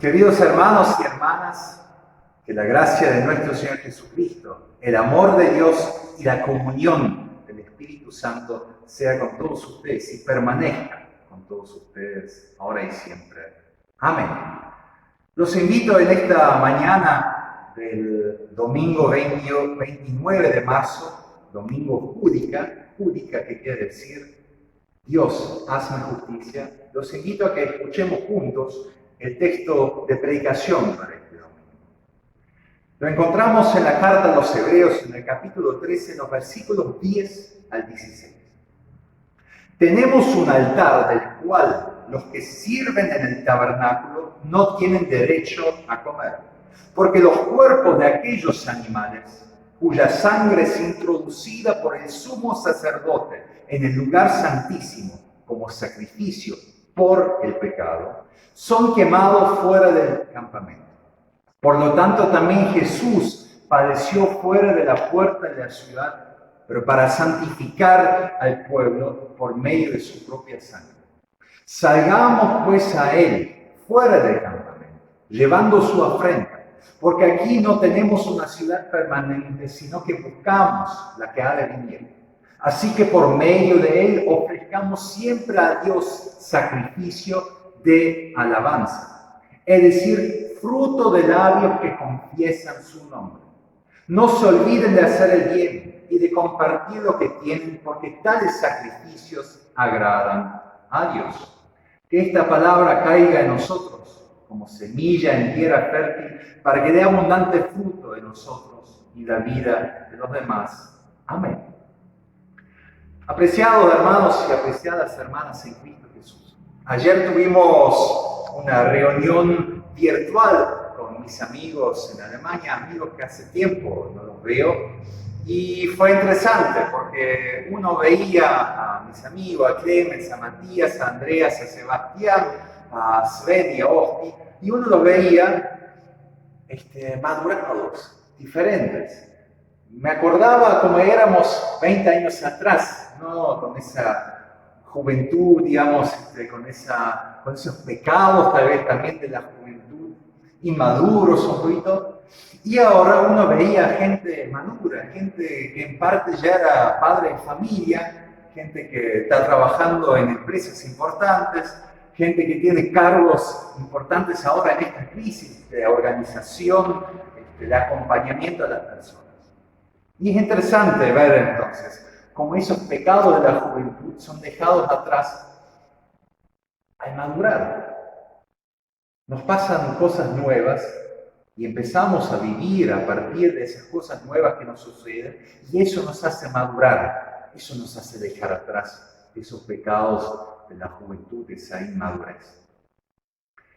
Queridos hermanos y hermanas, que la gracia de nuestro Señor Jesucristo, el amor de Dios y la comunión del Espíritu Santo sea con todos ustedes y permanezca con todos ustedes ahora y siempre. Amén. Los invito en esta mañana del domingo 29 de marzo, domingo júdica que quiere decir Dios, hazme justicia. Los invito a que escuchemos juntos el texto de predicación para este domingo. Lo encontramos en la carta a los Hebreos, en el capítulo 13, en los versículos 10 al 16. Tenemos un altar del cual los que sirven en el tabernáculo no tienen derecho a comer, porque los cuerpos de aquellos animales, cuya sangre es introducida por el sumo sacerdote en el lugar santísimo como sacrificio por el pecado, son quemados fuera del campamento. Por lo tanto, también Jesús padeció fuera de la puerta de la ciudad, pero para santificar al pueblo por medio de su propia sangre. Salgamos pues a Él, fuera del campamento, llevando su afrenta, porque aquí no tenemos una ciudad permanente, sino que buscamos la que ha de venir. Así que por medio de Él ofrezcamos siempre a Dios sacrificio de alabanza, es decir, fruto de labios que confiesan su nombre. No se olviden de hacer el bien y de compartir lo que tienen, porque tales sacrificios agradan a Dios. Que esta palabra caiga en nosotros como semilla en tierra fértil, para que dé abundante fruto en nosotros y la vida de los demás. Amén. Apreciados hermanos y apreciadas hermanas en Cristo Jesús, ayer tuvimos una reunión virtual con mis amigos en Alemania, amigos que hace tiempo no los veo, y fue interesante porque uno veía a mis amigos, a Clemens, a Matías, a Andreas, a Sebastián, a Sven y a Osti, y uno los veía madurados, diferentes. Me acordaba como éramos 20 años atrás, ¿no? Con esa juventud, digamos, con esos pecados tal vez también de la juventud, inmaduros un poquito. Y ahora uno veía gente madura, gente que en parte ya era padre de familia, gente que está trabajando en empresas importantes, gente que tiene cargos importantes ahora en esta crisis de organización, de acompañamiento a las personas. Y es interesante ver entonces cómo esos pecados de la juventud son dejados atrás al madurar. Nos pasan cosas nuevas y empezamos a vivir a partir de esas cosas nuevas que nos suceden, y eso nos hace madurar, eso nos hace dejar atrás esos pecados de la juventud, de esa inmadurez.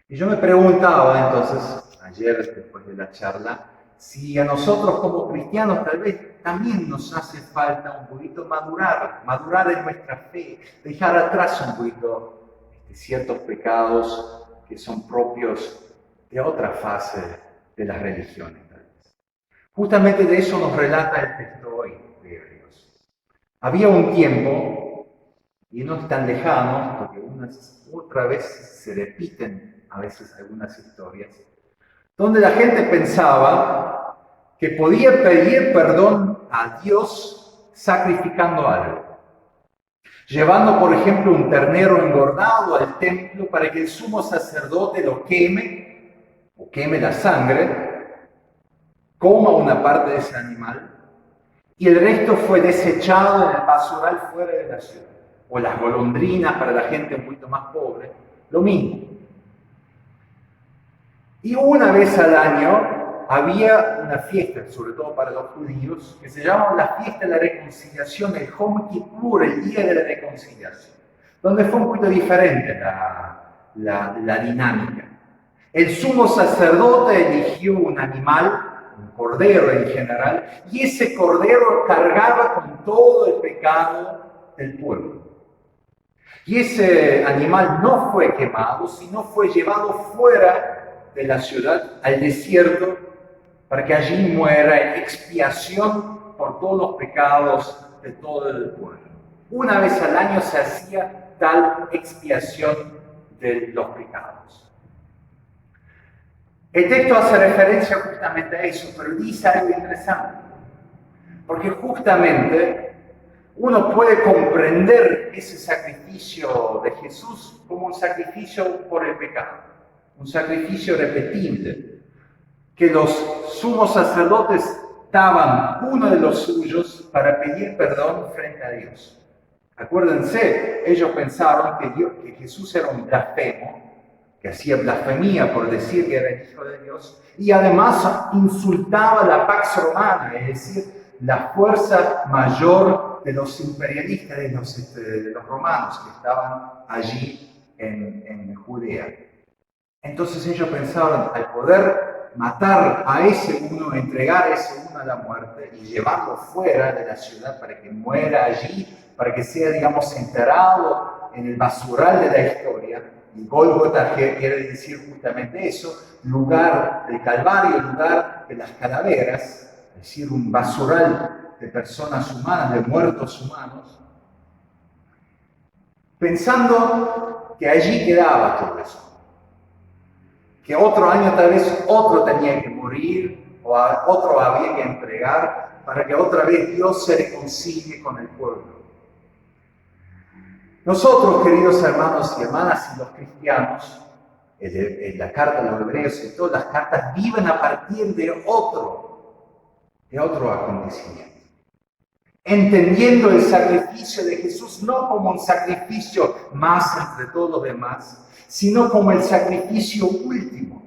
Y yo me preguntaba entonces, ayer después de la charla, si a nosotros como cristianos tal vez también nos hace falta un poquito madurar en nuestra fe, dejar atrás un poquito ciertos pecados que son propios de otra fase de las religiones, tal vez. Justamente de eso nos relata el texto hoy de Hebreos. Había un tiempo, y no es tan lejano, porque otra vez se repiten a veces algunas historias, donde la gente pensaba que podía pedir perdón a Dios sacrificando algo. Llevando, por ejemplo, un ternero engordado al templo para que el sumo sacerdote lo queme, o queme la sangre, coma una parte de ese animal, y el resto fue desechado en el basural fuera de la ciudad. O las golondrinas para la gente un poquito más pobre, lo mismo. Y una vez al año había una fiesta, sobre todo para los judíos, que se llamaba la fiesta de la reconciliación, el Yom Kippur, el día de la reconciliación, donde fue un poquito diferente la dinámica. El sumo sacerdote eligió un animal, un cordero en general, y ese cordero cargaba con todo el pecado del pueblo. Y ese animal no fue quemado, sino fue llevado fuera de la ciudad al desierto para que allí muera en expiación por todos los pecados de todo el pueblo. Una vez al año se hacía tal expiación de los pecados. El texto hace referencia justamente a eso, pero dice algo interesante, porque justamente uno puede comprender ese sacrificio de Jesús como un sacrificio por el pecado, un sacrificio repetible, que los sumos sacerdotes daban uno de los suyos para pedir perdón frente a Dios. Acuérdense, ellos pensaron que Jesús era un blasfemo, que hacía blasfemia por decir que era el Hijo de Dios, y además insultaba la Pax Romana, es decir, la fuerza mayor de los imperialistas, de los romanos que estaban allí en Judea. Entonces ellos pensaron, al poder matar a ese uno, entregar a ese uno a la muerte y llevarlo fuera de la ciudad para que muera allí, para que sea, digamos, enterrado en el basural de la historia. Y Gólgota quiere decir justamente eso, lugar del Calvario, lugar de las calaveras, es decir, un basural de personas humanas, de muertos humanos, pensando que allí quedaba todo eso. Que otro año tal vez otro tenía que morir o otro había que entregar para que otra vez Dios se reconcilie con el pueblo. Nosotros, queridos hermanos y hermanas y los cristianos, en la carta a los hebreos y todas las cartas, viven a partir de otro acontecimiento. Entendiendo el sacrificio de Jesús no como un sacrificio más entre todos los demás, sino como el sacrificio último.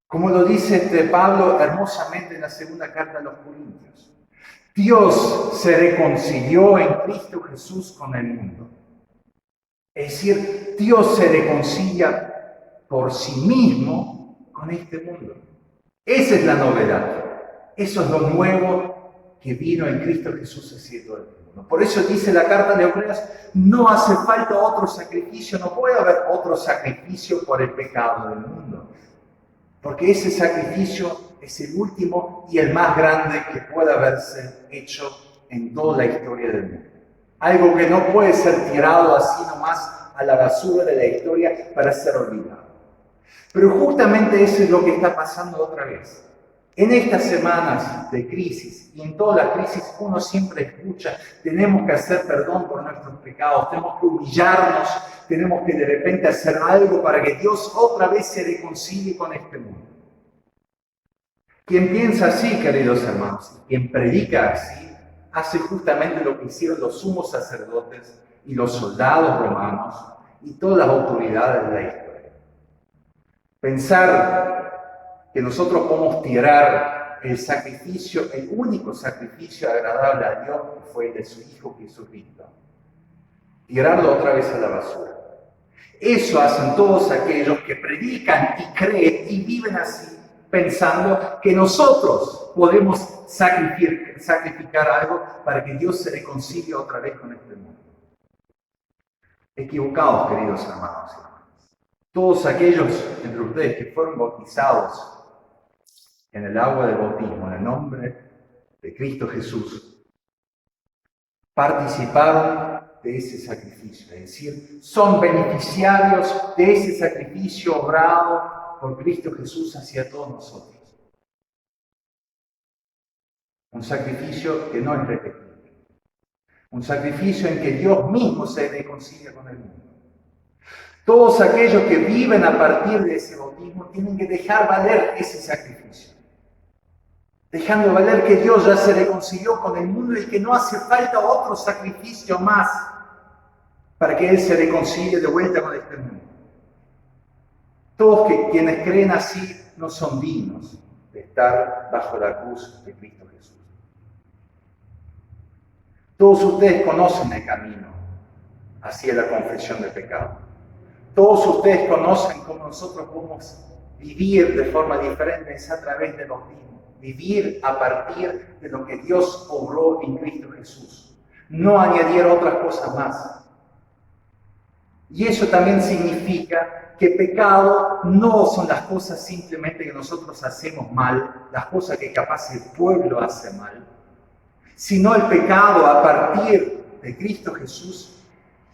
Como lo dice Pablo hermosamente en la segunda carta a los Corintios. Dios se reconcilió en Cristo Jesús con el mundo. Es decir, Dios se reconcilia por sí mismo con este mundo. Esa es la novedad. Eso es lo nuevo que vino en Cristo Jesús haciendo el mundo. Por eso dice la carta de Hebreos, no hace falta otro sacrificio, no puede haber otro sacrificio por el pecado del mundo. Porque ese sacrificio es el último y el más grande que puede haberse hecho en toda la historia del mundo. Algo que no puede ser tirado así nomás a la basura de la historia para ser olvidado. Pero justamente eso es lo que está pasando otra vez. En estas semanas de crisis y en todas las crisis uno siempre escucha, tenemos que hacer perdón por nuestros pecados, tenemos que humillarnos, tenemos que de repente hacer algo para que Dios otra vez se reconcilie con este mundo. Quien piensa así, queridos hermanos, quien predica así, hace justamente lo que hicieron los sumos sacerdotes y los soldados romanos y todas las autoridades de la historia. Pensar que nosotros podemos tirar el sacrificio, el único sacrificio agradable a Dios, que fue el de su Hijo Jesucristo, tirarlo otra vez a la basura. Eso hacen todos aquellos que predican y creen y viven así, pensando que nosotros podemos sacrificar algo para que Dios se reconcilie otra vez con este mundo. Equivocados, queridos hermanos y hermanas. Todos aquellos entre ustedes que fueron bautizados en el agua del bautismo, en el nombre de Cristo Jesús, participaron de ese sacrificio, es decir, son beneficiarios de ese sacrificio obrado por Cristo Jesús hacia todos nosotros. Un sacrificio que no es repetible. Un sacrificio en que Dios mismo se reconcilia con el mundo. Todos aquellos que viven a partir de ese bautismo tienen que dejar valer ese sacrificio. Dejando valer que Dios ya se reconcilió con el mundo y que no hace falta otro sacrificio más para que Él se reconcilie de vuelta con este mundo. Todos quienes creen así no son dignos de estar bajo la cruz de Cristo Jesús. Todos ustedes conocen el camino hacia la confesión de pecado. Todos ustedes conocen cómo nosotros podemos vivir de forma diferente, es a través del bautismo. Vivir a partir de lo que Dios obró en Cristo Jesús. No añadir otras cosas más. Y eso también significa que pecado no son las cosas simplemente que nosotros hacemos mal, las cosas que capaz el pueblo hace mal, sino el pecado a partir de Cristo Jesús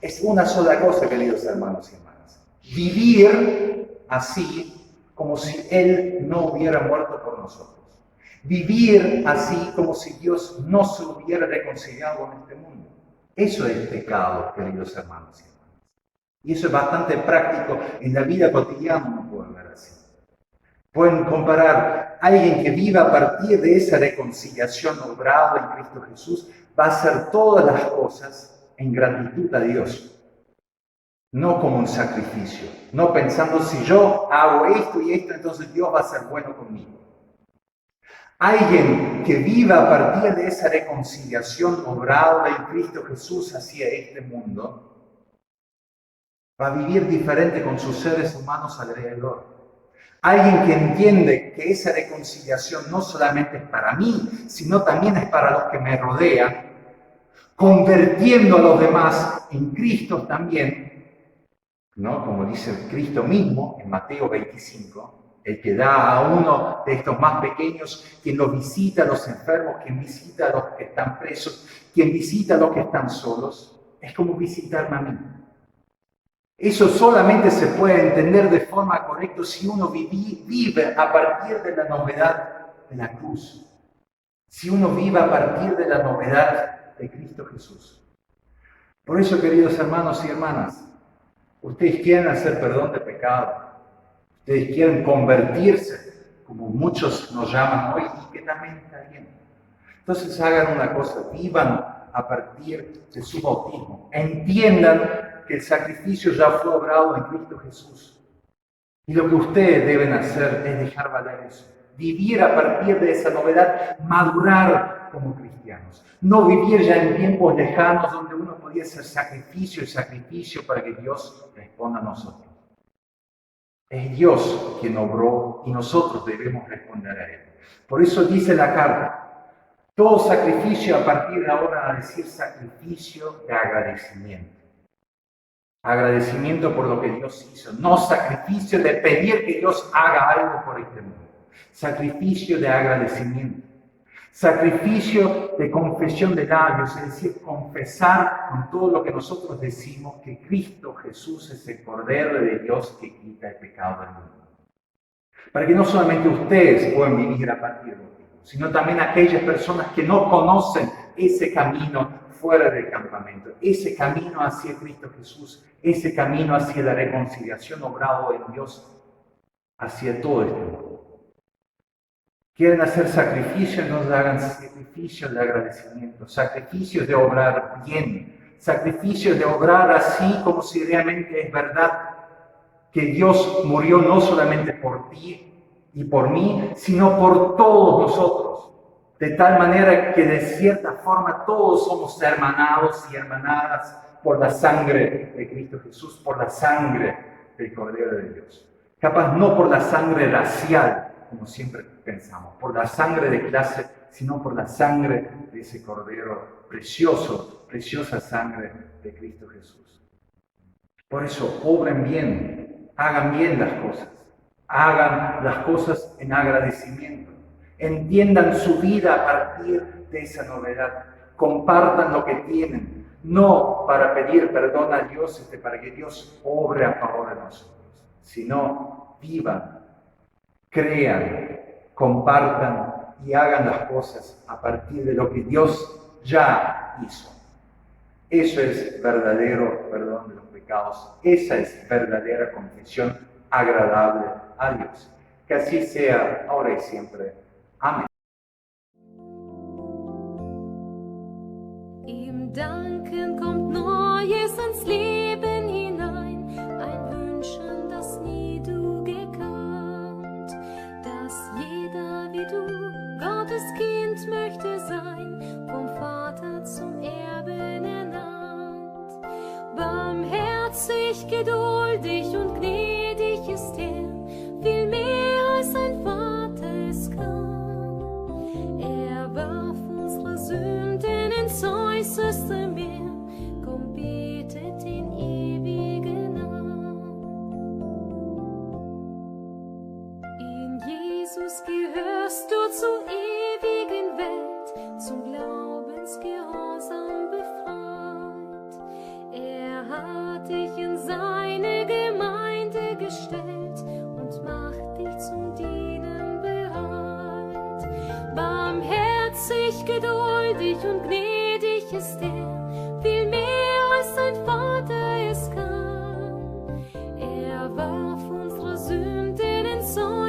es una sola cosa, queridos hermanos y hermanas. Vivir así como si Él no hubiera muerto por nosotros. Vivir así como si Dios no se hubiera reconciliado con este mundo. Eso es pecado, queridos hermanos y hermanas. Y eso es bastante práctico en la vida cotidiana, uno puede ver así. Pueden comparar a alguien que viva a partir de esa reconciliación obrada en Cristo Jesús, va a hacer todas las cosas en gratitud a Dios. No como un sacrificio, no pensando si yo hago esto y esto, entonces Dios va a ser bueno conmigo. Alguien que viva a partir de esa reconciliación obrada en Cristo Jesús hacia este mundo, va a vivir diferente con sus seres humanos alrededor. Alguien que entiende que esa reconciliación no solamente es para mí, sino también es para los que me rodean, convirtiendo a los demás en Cristo también, ¿no? Como dice Cristo mismo en Mateo 25, el que da a uno de estos más pequeños, quien los visita a los enfermos, quien visita a los que están presos, quien visita a los que están solos, es como visitarme a mí. Eso solamente se puede entender de forma correcta si uno vive a partir de la novedad de la cruz. Si uno vive a partir de la novedad de Cristo Jesús. Por eso, queridos hermanos y hermanas, ustedes quieren hacer perdón de pecado. Ustedes quieren convertirse, como muchos nos llaman hoy, y que también está bien. Entonces hagan una cosa, vivan a partir de su bautismo. Entiendan que el sacrificio ya fue obrado en Cristo Jesús. Y lo que ustedes deben hacer es dejar valer eso. Vivir a partir de esa novedad, madurar como cristianos. No vivir ya en tiempos lejanos donde uno podía hacer sacrificio y sacrificio para que Dios responda a nosotros. Es Dios quien obró y nosotros debemos responder a Él. Por eso dice la carta, todo sacrificio a partir de ahora a decir sacrificio de agradecimiento. Agradecimiento por lo que Dios hizo, no sacrificio de pedir que Dios haga algo por este mundo. Sacrificio de agradecimiento. Sacrificio de confesión de labios, es decir, confesar con todo lo que nosotros decimos que Cristo Jesús es el Cordero de Dios que quita el pecado del mundo. Para que no solamente ustedes puedan vivir a partir de esto, sino también aquellas personas que no conocen ese camino fuera del campamento, ese camino hacia Cristo Jesús, ese camino hacia la reconciliación obrado en Dios, hacia todo este mundo. Quieren hacer sacrificio, entonces hagan sacrificios de agradecimiento, sacrificios de obrar bien, sacrificios de obrar así como si realmente es verdad que Dios murió no solamente por ti y por mí, sino por todos nosotros. De tal manera que de cierta forma todos somos hermanados y hermanadas por la sangre de Cristo Jesús, por la sangre del Cordero de Dios. Capaz no por la sangre racial, como siempre pensamos, por la sangre de clase, sino por la sangre de ese Cordero precioso, preciosa sangre de Cristo Jesús. Por eso, obren bien, hagan bien hagan las cosas en agradecimiento, entiendan su vida a partir de esa novedad, compartan lo que tienen, no para pedir perdón a Dios, para que Dios obre a favor de nosotros, sino vivan, crean, compartan y hagan las cosas a partir de lo que Dios ya hizo. Eso es verdadero perdón de los pecados. Esa es verdadera confesión agradable a Dios. Que así sea ahora y siempre. Amén. Ihm danken kommt Neues ins Leben hinein, ein Wünschen, das nie du gekannt, dass jeder wie du Gottes Kind möchte sein, vom Vater zum Erben ernannt. Barmherzig, geduldig und gnädig ist er, viel mehr als ein Vater es kann. Er warf unsere Sünden ins äußerste Meer, komm, betet den ewigen Jesus, gehörst du zur ewigen Welt, zum Glaubensgehorsam befreit. Er hat dich in seine Gemeinde gestellt und macht dich zum Dienen bereit. Barmherzig, geduldig und gnädig ist er, viel mehr als ein Vater es kann. Er warf unsere Sünden ins Zorn